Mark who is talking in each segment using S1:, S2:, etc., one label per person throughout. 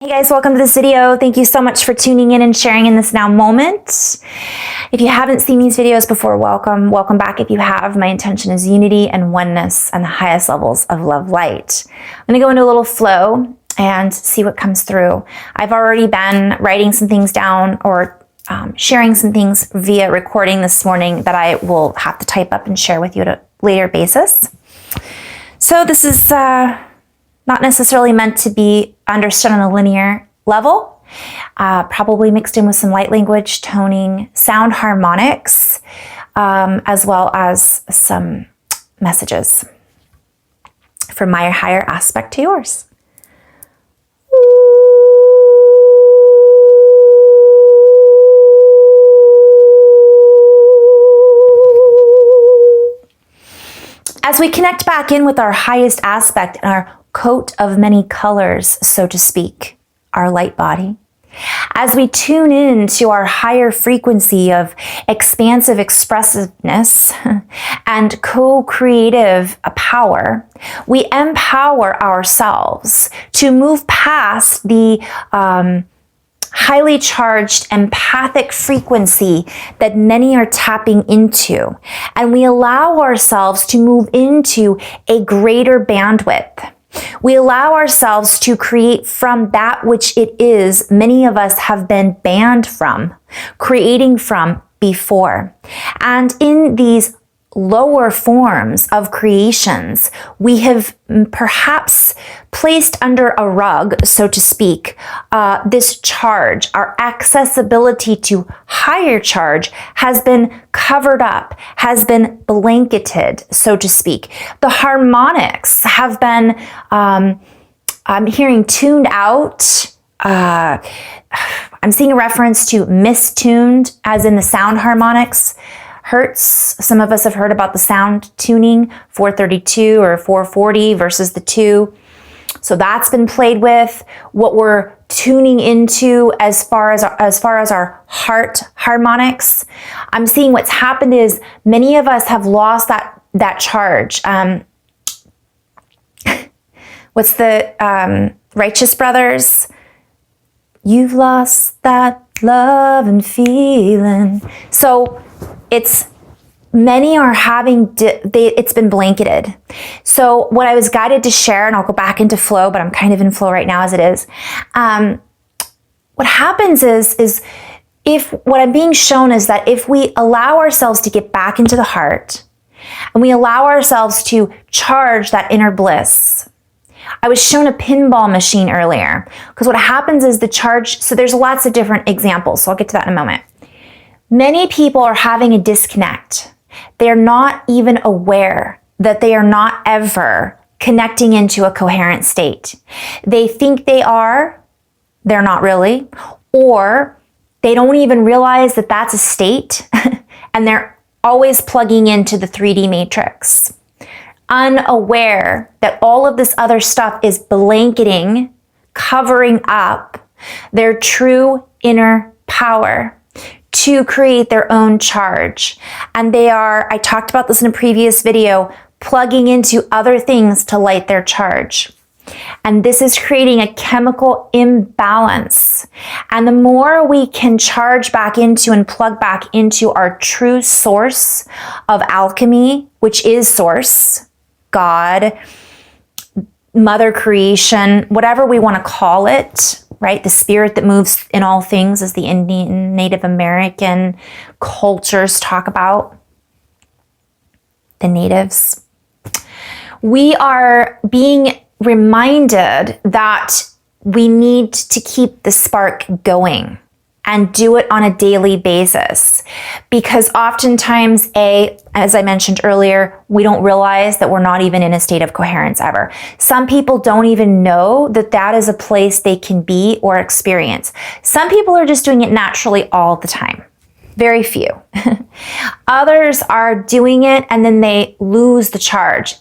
S1: Hey guys, welcome to this video. Thank you so much for tuning in and sharing in this now moment. If you haven't seen these videos before, welcome back. If you have, my intention is unity and oneness and the highest levels of love light. I'm gonna go into a little flow and see what comes through. I've already been writing some things down or sharing some things via recording this morning that I will have to type up and share with you at a later basis. So this is not necessarily meant to be understood on a linear level, probably mixed in with some light language, toning, sound harmonics, as well as some messages from my higher aspect to yours. As we connect back in with our highest aspect and our coat of many colors, so to speak, our light body, as we tune in to our higher frequency of expansive expressiveness and co-creative power, we empower ourselves to move past the highly charged empathic frequency that many are tapping into. And we allow ourselves to move into a greater bandwidth. We allow ourselves to create from that which it is many of us have been banned from, creating from before. And in these lower forms of creations, we have perhaps placed under a rug, so to speak, this charge. Our accessibility to higher charge has been covered up, has been blanketed, so to speak. The harmonics have been, I'm hearing tuned out. I'm seeing a reference to mistuned, as in the sound harmonics. Hertz. Some of us have heard about the sound tuning, 432 or 440 versus the 2. So that's been played with. What we're tuning into as far as our heart harmonics. I'm seeing what's happened is many of us have lost that charge. What's the Righteous Brothers? You've lost that love and feeling. So many are having, it's been blanketed. So what I was guided to share, and I'll go back into flow, but I'm kind of in flow right now as it is. What happens is if what I'm being shown is that if we allow ourselves to get back into the heart and we allow ourselves to charge that inner bliss. I was shown a pinball machine earlier because what happens is the charge, so there's lots of different examples. So I'll get to that in a moment. Many people are having a disconnect. They're not even aware that they are not ever connecting into a coherent state. They think they are, they're not really, or they don't even realize that that's a state and they're always plugging into the 3D matrix, unaware that all of this other stuff is blanketing, covering up their true inner power to create their own charge. And they are, I talked about this in a previous video, plugging into other things to light their charge. And this is creating a chemical imbalance. And the more we can charge back into and plug back into our true source of alchemy, which is source, God, Mother Creation, whatever we want to call it, right? The spirit that moves in all things, as the Indian, Native American cultures talk about, the natives. We are being reminded that we need to keep the spark going and do it on a daily basis. Because oftentimes, as I mentioned earlier, we don't realize that we're not even in a state of coherence ever. Some people don't even know that that is a place they can be or experience. Some people are just doing it naturally all the time. Very few. Others are doing it and then they lose the charge.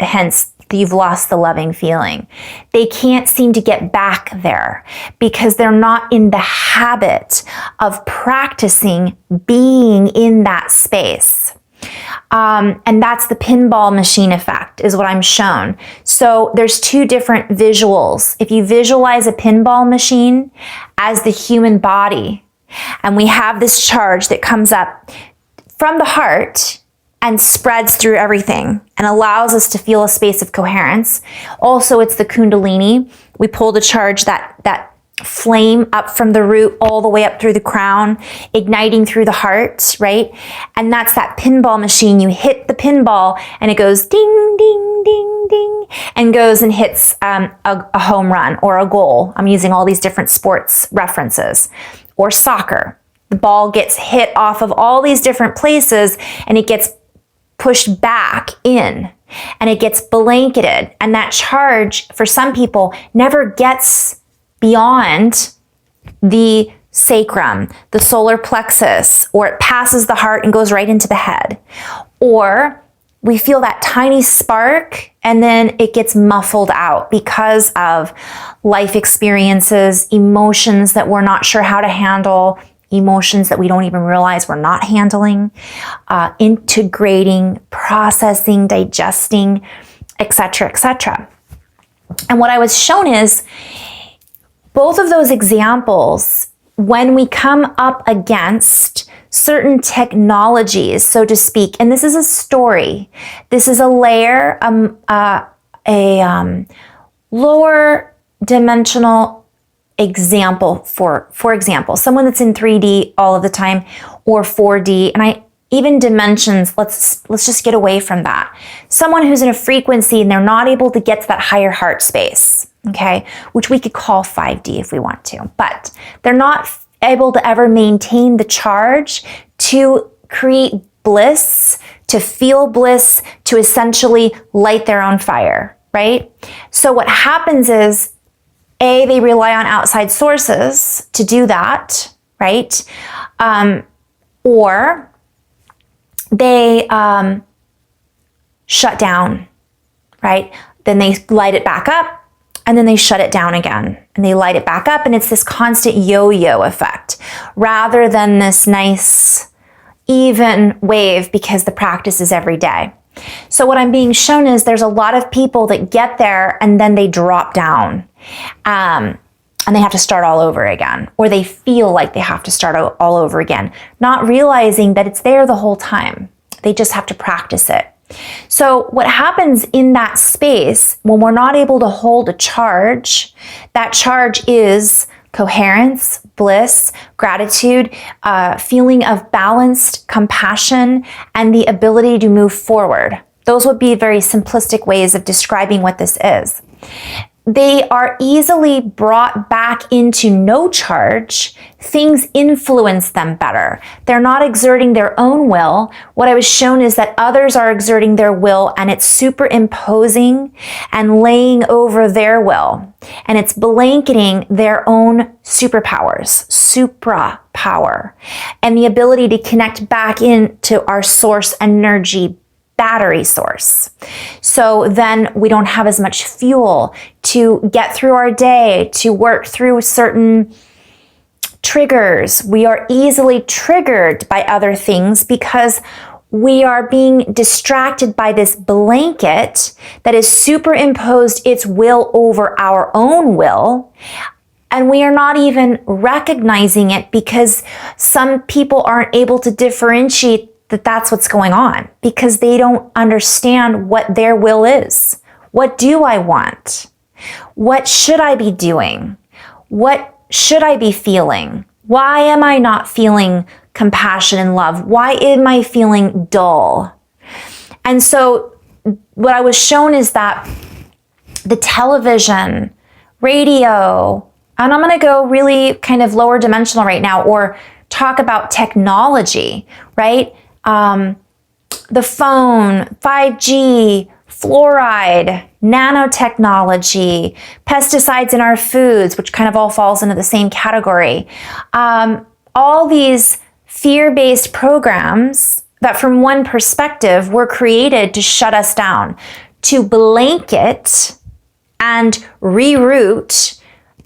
S1: Hence, you've lost the loving feeling. They can't seem to get back there because they're not in the habit of practicing being in that space. And that's the pinball machine effect, is what I'm shown. So there's two different visuals. If you visualize a pinball machine as the human body, and we have this charge that comes up from the heart and spreads through everything and allows us to feel a space of coherence. Also, it's the Kundalini. We pull the charge, that flame up from the root all the way up through the crown, igniting through the heart, right? And that's that pinball machine. You hit the pinball and it goes ding, ding, ding, ding, and goes and hits a home run or a goal. I'm using all these different sports references. Or soccer. The ball gets hit off of all these different places and it gets pushed back in and it gets blanketed. And that charge for some people never gets beyond the sacrum, the solar plexus, or it passes the heart and goes right into the head. Or we feel that tiny spark and then it gets muffled out because of life experiences, emotions that we're not sure how to handle, emotions that we don't even realize we're not handling, integrating, processing, digesting, etc., etc. And what I was shown is both of those examples, when we come up against certain technologies, so to speak, and this is a story, this is a layer, lower dimensional example for example, someone that's in 3D all of the time or 4D, and even dimensions, let's just get away from that. Someone who's in a frequency and they're not able to get to that higher heart space, okay, which we could call 5D if we want to, but they're not able to ever maintain the charge to create bliss, to feel bliss, to essentially light their own fire, right? So what happens is, they rely on outside sources to do that, right? Or they shut down, right? Then they light it back up and then they shut it down again and they light it back up, and it's this constant yo-yo effect rather than this nice even wave because the practice is every day. So what I'm being shown is there's a lot of people that get there and then they drop down and they have to start all over again, or they feel like they have to start all over again, not realizing that it's there the whole time. They just have to practice it. So what happens in that space when we're not able to hold a charge, that charge is coherence, bliss, gratitude, feeling of balanced compassion, and the ability to move forward. Those would be very simplistic ways of describing what this is. They are easily brought back into no charge. Things influence them better. They're not exerting their own will. What I was shown is that others are exerting their will and it's superimposing and laying over their will. And it's blanketing their own superpowers, suprapower, and the ability to connect back into our source energy battery source. So then we don't have as much fuel to get through our day, to work through certain triggers. We are easily triggered by other things because we are being distracted by this blanket that has superimposed its will over our own will. And we are not even recognizing it because some people aren't able to differentiate that that's what's going on because they don't understand what their will is. What do I want? What should I be doing? What should I be feeling? Why am I not feeling compassion and love? Why am I feeling dull? And so what I was shown is that the television, radio, and I'm going to go really kind of lower dimensional right now or talk about technology, right? The phone, 5G, fluoride, nanotechnology, pesticides in our foods, which kind of all falls into the same category. All these fear-based programs that from one perspective were created to shut us down, to blanket and reroute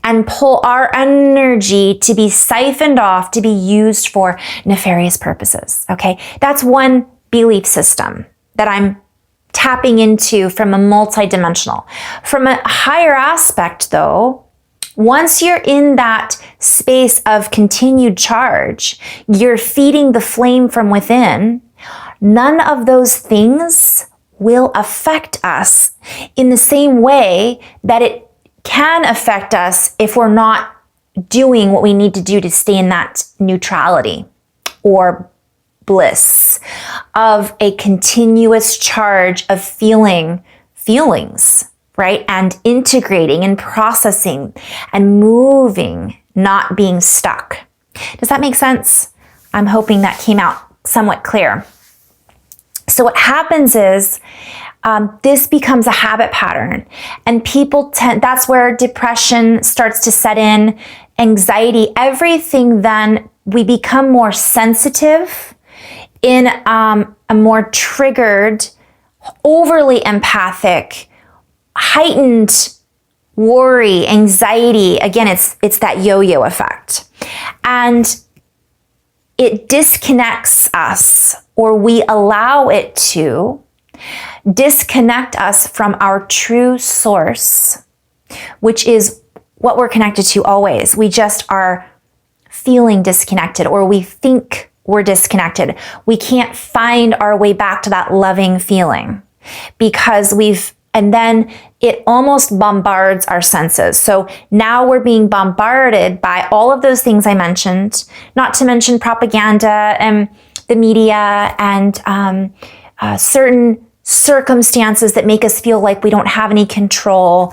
S1: and pull our energy to be siphoned off to be used for nefarious purposes, okay? That's one belief system that I'm tapping into from a multidimensional. From a higher aspect though, once you're in that space of continued charge, you're feeding the flame from within, none of those things will affect us in the same way that it can affect us if we're not doing what we need to do to stay in that neutrality or bliss of a continuous charge of feeling feelings, right? And integrating and processing and moving, not being stuck. Does that make sense? I'm hoping that came out somewhat clear. So what happens is this becomes a habit pattern, and people that's where depression starts to set in, anxiety, everything. Then we become more sensitive, in a more triggered, overly empathic, heightened worry, anxiety. Again, it's that yo-yo effect. And it disconnects us, or we allow it to disconnect us from our true source, which is what we're connected to always. We just are feeling disconnected, or we think we're disconnected. We can't find our way back to that loving feeling because and then it almost bombards our senses. So now we're being bombarded by all of those things I mentioned, not to mention propaganda and the media and certain circumstances that make us feel like we don't have any control,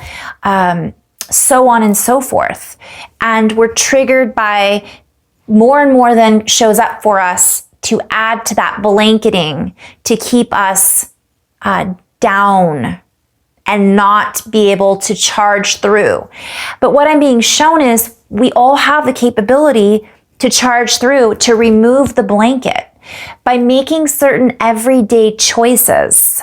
S1: so on and so forth. And we're triggered by more and more than shows up for us to add to that blanketing to keep us down and not be able to charge through. But what I'm being shown is we all have the capability to charge through, to remove the blanket by making certain everyday choices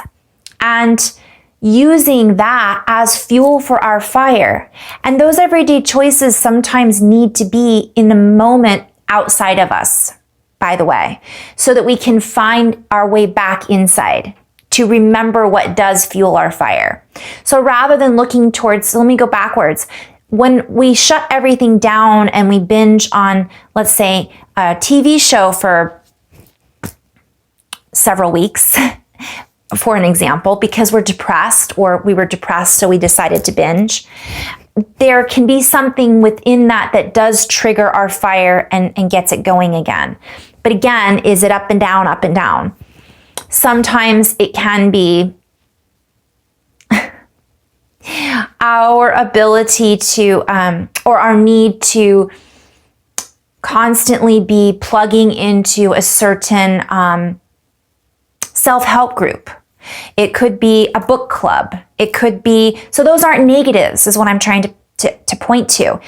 S1: and using that as fuel for our fire. And those everyday choices sometimes need to be in the moment outside of us, by the way, so that we can find our way back inside to remember what does fuel our fire. So rather than looking towards, let me go backwards. When we shut everything down and we binge on, let's say, a TV show for several weeks, for an example, because we're depressed, or we were depressed, so we decided to binge, there can be something within that does trigger our fire and gets it going again. But again, is it up and down, up and down? Sometimes it can be our ability to, or our need to constantly be plugging into a certain self-help group. It could be a book club. It could be, so those aren't negatives is what I'm trying to point to.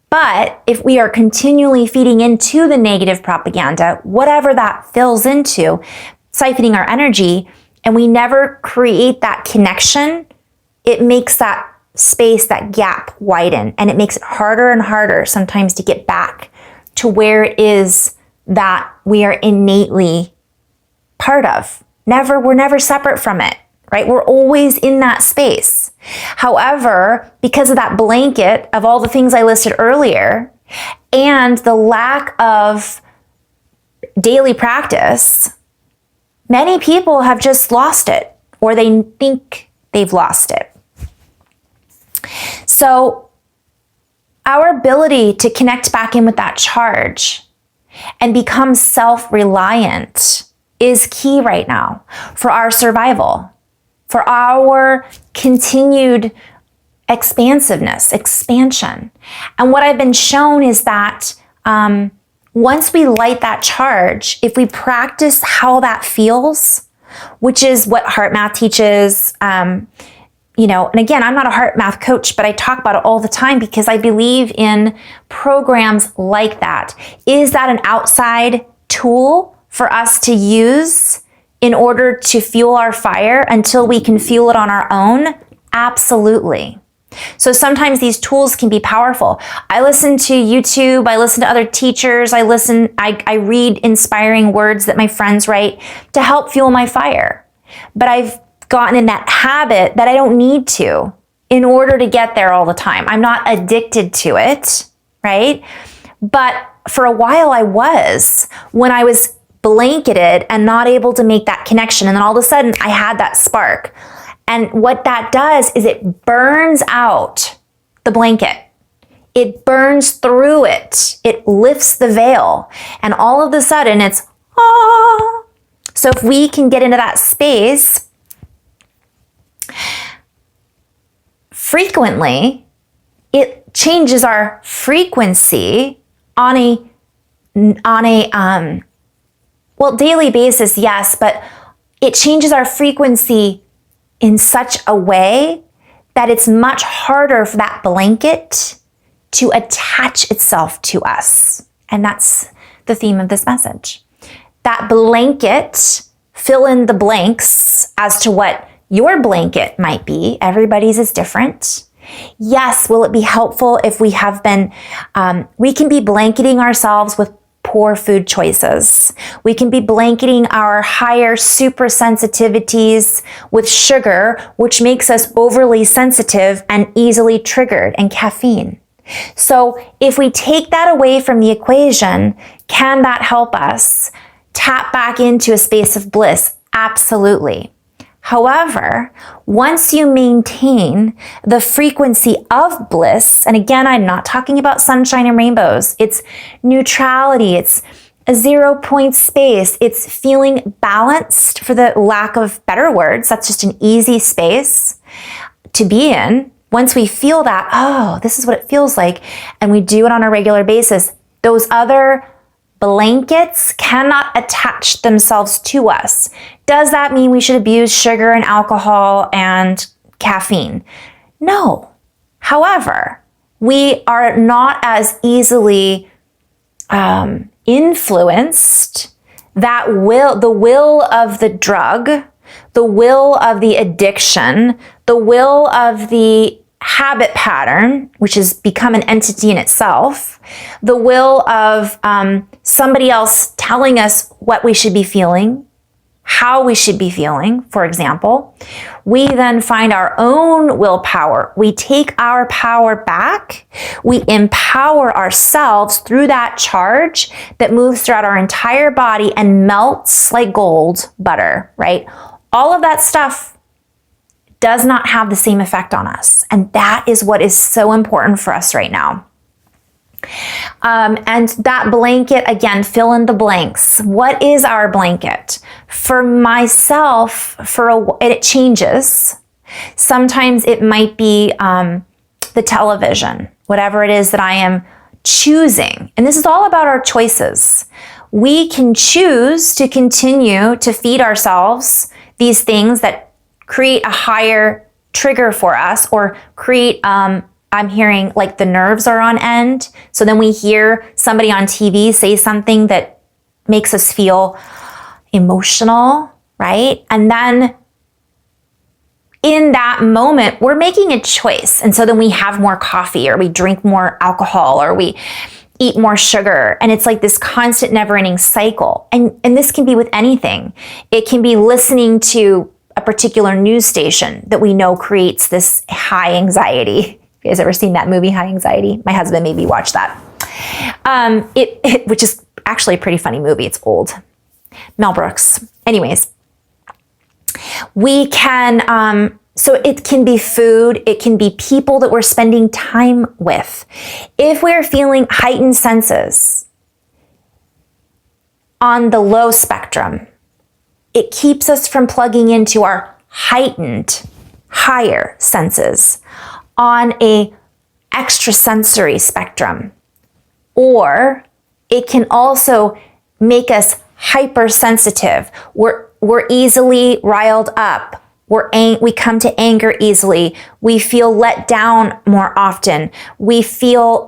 S1: But if we are continually feeding into the negative propaganda, whatever that fills into, siphoning our energy, and we never create that connection, it makes that space, that gap widen, and it makes it harder and harder sometimes to get back to where it is that we are innately part of. We're never separate from it, right? We're always in that space. However, because of that blanket of all the things I listed earlier and the lack of daily practice, many people have just lost it, or they think they've lost it. So our ability to connect back in with that charge and become self-reliant is key right now for our survival, for our continued expansiveness, expansion. And what I've been shown is that once we light that charge, if we practice how that feels, which is what heart math teaches, and again, I'm not a heart math coach, but I talk about it all the time because I believe in programs like that. Is that an outside tool for us to use in order to fuel our fire until we can fuel it on our own? Absolutely. So sometimes these tools can be powerful. I listen to YouTube, I listen to other teachers, I read inspiring words that my friends write to help fuel my fire. But I've gotten in that habit that I don't need to in order to get there all the time. I'm not addicted to it, right? But for a while I was, when I was blanketed and not able to make that connection. And then all of a sudden I had that spark. And what that does is it burns out the blanket. It burns through it. It lifts the veil. And all of a sudden it's, ah. So if we can get into that space frequently, it changes our frequency on a daily basis, yes, but it changes our frequency in such a way that it's much harder for that blanket to attach itself to us. And that's the theme of this message. That blanket, fill in the blanks as to what your blanket might be. Everybody's is different. Yes, will it be helpful if we have been, we can be blanketing ourselves with poor food choices. We can be blanketing our higher super sensitivities with sugar, which makes us overly sensitive and easily triggered, and caffeine. So if we take that away from the equation, can that help us tap back into a space of bliss? Absolutely. However, once you maintain the frequency of bliss, and again, I'm not talking about sunshine and rainbows, it's neutrality, it's a 0 point space, it's feeling balanced, for the lack of better words. That's just an easy space to be in. Once we feel that, oh, this is what it feels like, and we do it on a regular basis, those other blankets cannot attach themselves to us. Does that mean we should abuse sugar and alcohol and caffeine? No. However, we are not as easily influenced. The will of the drug, the will of the addiction, the will of the habit pattern, which has become an entity in itself, the will of somebody else telling us what we should be feeling, how we should be feeling, for example. We then find our own willpower. We take our power back. We empower ourselves through that charge that moves throughout our entire body and melts like gold butter, right? All of that stuff does not have the same effect on us. And that is what is so important for us right now. And that blanket, again, fill in the blanks. What is our blanket? For myself, it changes. Sometimes it might be the television, whatever it is that I am choosing. And this is all about our choices. We can choose to continue to feed ourselves these things that create a higher trigger for us, or create, I'm hearing like the nerves are on end. So then we hear somebody on TV say something that makes us feel emotional, right? And then in that moment, we're making a choice. And so then we have more coffee, or we drink more alcohol, or we eat more sugar. And it's like this constant never-ending cycle. And this can be with anything. It can be listening to a particular news station that we know creates this high anxiety. You guys ever seen that movie, High Anxiety? My husband made me watch that. Which is actually a pretty funny movie. It's old. Mel Brooks. Anyways, we can, so it can be food, it can be people that we're spending time with. If we're feeling heightened senses on the low spectrum, it keeps us from plugging into our heightened, higher senses on a extrasensory spectrum. Or it can also make us hypersensitive. We're easily riled up. We come to anger easily. We feel let down more often. We feel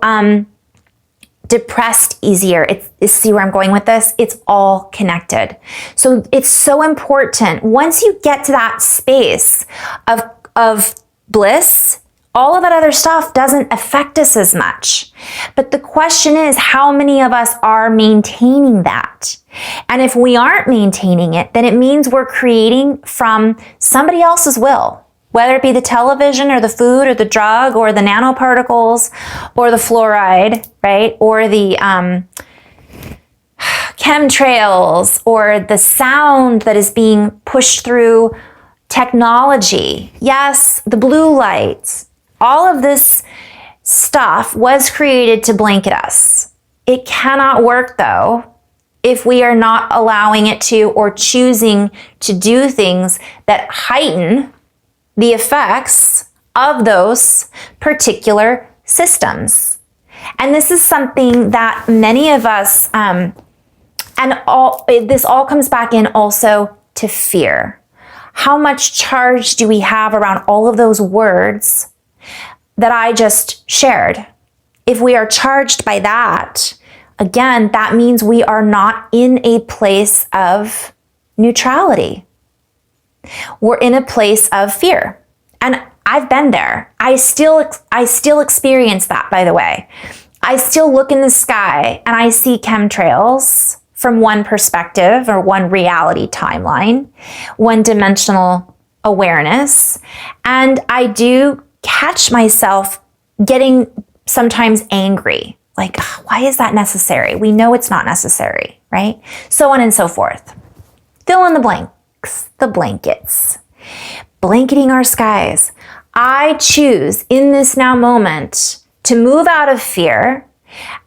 S1: depressed easier. See where I'm going with this? It's all connected. So it's so important. Once you get to that space of bliss, all of that other stuff doesn't affect us as much. But the question is, how many of us are maintaining that? And if we aren't maintaining it, then it means we're creating from somebody else's will, whether it be the television or the food or the drug or the nanoparticles or the fluoride, right? Or the chemtrails or the sound that is being pushed through technology. Yes, the blue lights. All of this stuff was created to blanket us. It cannot work though if we are not allowing it to or choosing to do things that heighten the effects of those particular systems. And this is something that many of us, this all comes back in also to fear. How much charge do we have around all of those words that I just shared? If we are charged by that, again, that means we are not in a place of neutrality. We're in a place of fear. And I've been there. I still experience that, by the way. I still look in the sky and I see chemtrails from one perspective or one reality timeline, one dimensional awareness. And I do catch myself getting sometimes angry. Like, why is that necessary? We know it's not necessary, right? So on and so forth. Fill in the blanks, the blankets. Blanketing our skies. I choose in this now moment to move out of fear.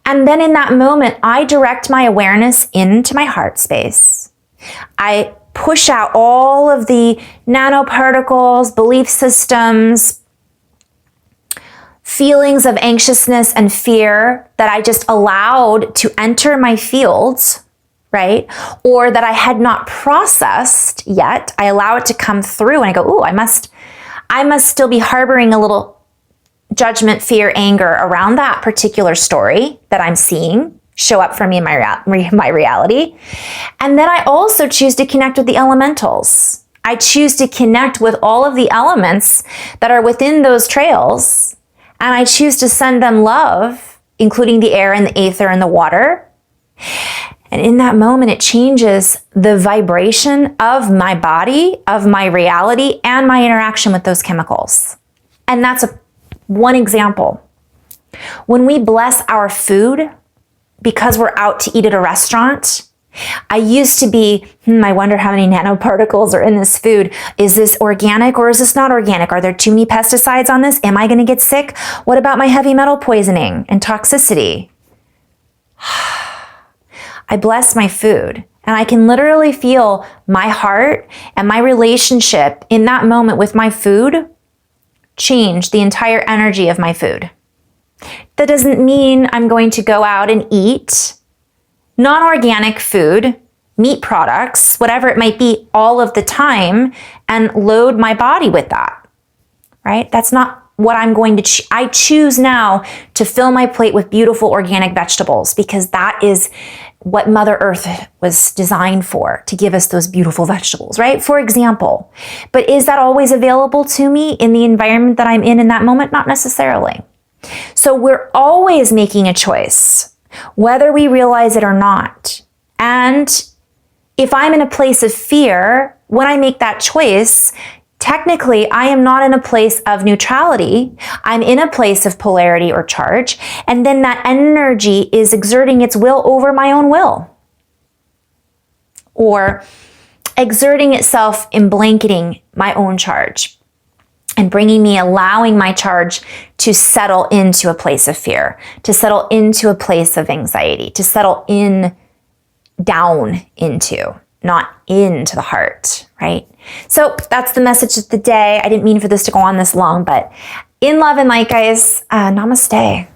S1: And then in that moment, I direct my awareness into my heart space. I push out all of the nanoparticles, belief systems, feelings of anxiousness and fear that I just allowed to enter my fields, right? Or that I had not processed yet. I allow it to come through and I go, ooh, I must still be harboring a little judgment, fear, anger around that particular story that I'm seeing show up for me in my reality. And then I also choose to connect with the elementals. I choose to connect with all of the elements that are within those trails. And I choose to send them love, including the air and the ether and the water. And in that moment, it changes the vibration of my body, of my reality, and my interaction with those chemicals. And that's one example. When we bless our food because we're out to eat at a restaurant, I used to be, I wonder how many nanoparticles are in this food. Is this organic or is this not organic? Are there too many pesticides on this? Am I going to get sick? What about my heavy metal poisoning and toxicity? I bless my food and I can literally feel my heart and my relationship in that moment with my food change the entire energy of my food. That doesn't mean I'm going to go out and eat non-organic food, meat products, whatever it might be, all of the time and load my body with that, right? That's not what I'm going to I choose now to fill my plate with beautiful organic vegetables because that is what Mother Earth was designed for, to give us those beautiful vegetables, right? For example. But is that always available to me in the environment that I'm in that moment? Not necessarily. So we're always making a choice, whether we realize it or not. And if I'm in a place of fear, when I make that choice, technically, I am not in a place of neutrality. I'm in a place of polarity or charge. And then that energy is exerting its will over my own will. Or exerting itself in blanketing my own charge and allowing my charge to settle into a place of fear, to settle into a place of anxiety, to settle down into, not into the heart, right? So that's the message of the day. I didn't mean for this to go on this long, but in love and light, guys, namaste.